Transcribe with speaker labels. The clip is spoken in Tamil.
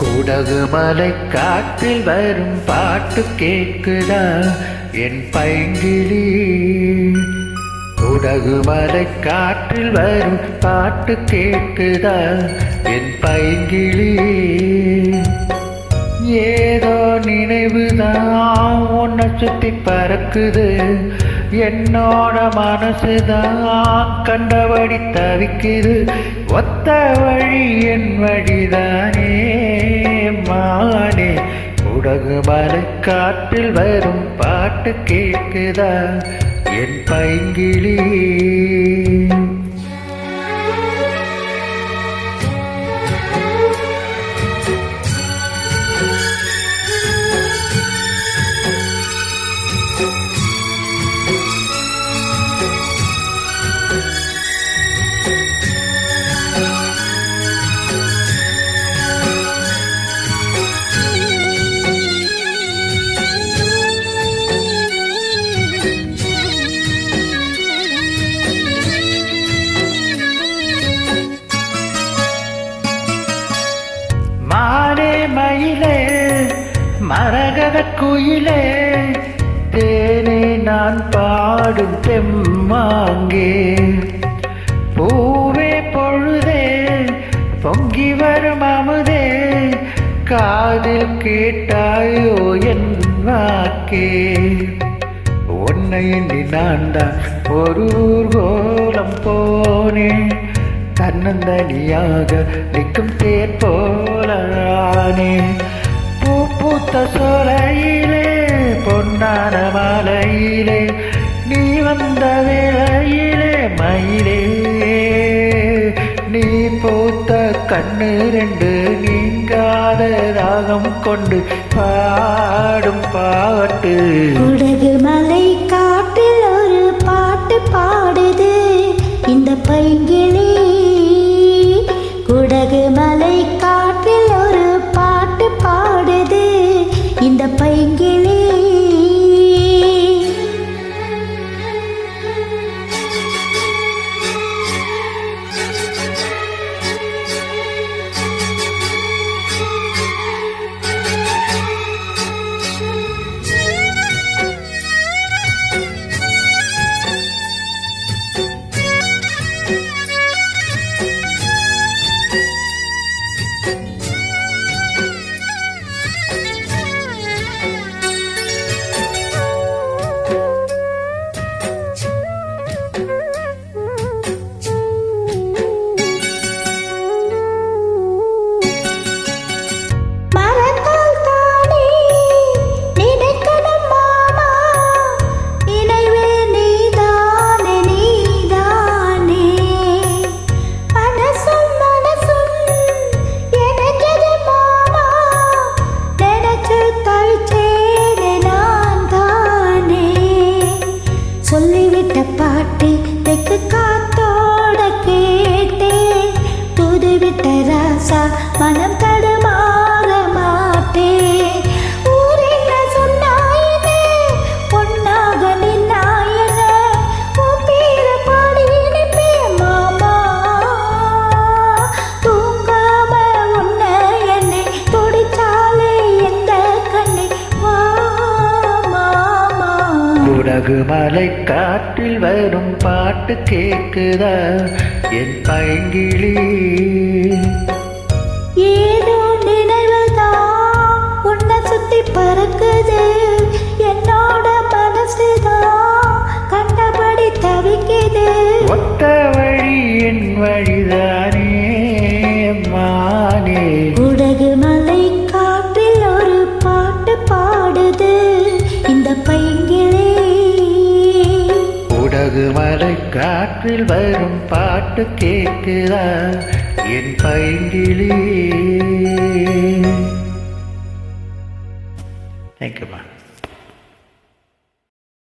Speaker 1: குடகுமலை காற்றில் வரும் பாட்டு கேட்குதா என் பைங்கிளி. குடகுமலை காற்றில் வரும் பாட்டு கேட்குதா என் பைங்கிளி. ஏதோ நினைவுதான் உன்னை சுத்தி பறக்குது, என்னோட மனசுதான் கண்டபடி தவிக்குது. ஒத்த வழி என் வழிதானே மானே. குடகுமலை காற்றில் வரும் பாட்டு கேட்குதா என் பைங்கிளி. மயிலே மரகத குயிலே தேனே நான் பாடும் தெம்மாங்கே. பூவே பொழுதே பொங்கி வரும் அமுதே காதில் கேட்டாயோ என் வாக்கே. உன்னை எண்ணி நான் தான் ஒரு ஊர்கோலம் போனேன், தன்னந்தனியாக நிற்கும் தேர் போலானே. பூ பூத்த சோலையிலே பொன்னான மாலையிலே நீ வந்த வேளையிலே மயிலே. நீ பூத்த கண்ணு ரெண்டு நீங்காத தாகம் கொண்டு பாடும் பாட்டு.
Speaker 2: குடகுமலை காற்றில் ஒரு பாட்டு பாடுது இந்த பைங்கிளி. குடகுமலை காற்றில் ஒரு பாட்டு பாடுது இந்த பைங்கிளி. சொல்லிவிட்ட பாட்டு தெக்கு காத்தோட கேட்டேன், புதுவிட்ட ராசா மனம் தடுமாற மாட்டேன். ஊரில் சொன்னாயினே பொன்னாக நின்னாயன உன் பேர பாடி நிற்பேன் மாமா. தூங்காம உன்னை என்னை துடிச்சாலே எந்த கண்ணை வா மாமா.
Speaker 1: குடகுமலை காற்றில் வரும் பாட்டு கேட்குதா என் பைங்கிளி.
Speaker 2: ஏதோ நினைவுதான் உன்னை சுத்தி பறக்குது, என்னோட மனசுதான் கண்டபடி தவிக்குது.
Speaker 1: ஒத்த வழி என் வழிதானே மானே.
Speaker 2: குடகுமலை காற்றில் ஒரு பாட்டு பாடுது இந்த பைங்கிளி.
Speaker 1: குடகுமலை காற்றில் வரும் பாட்டு கேட்குதா என் பைங்கிளி. தேங்க்யூமா.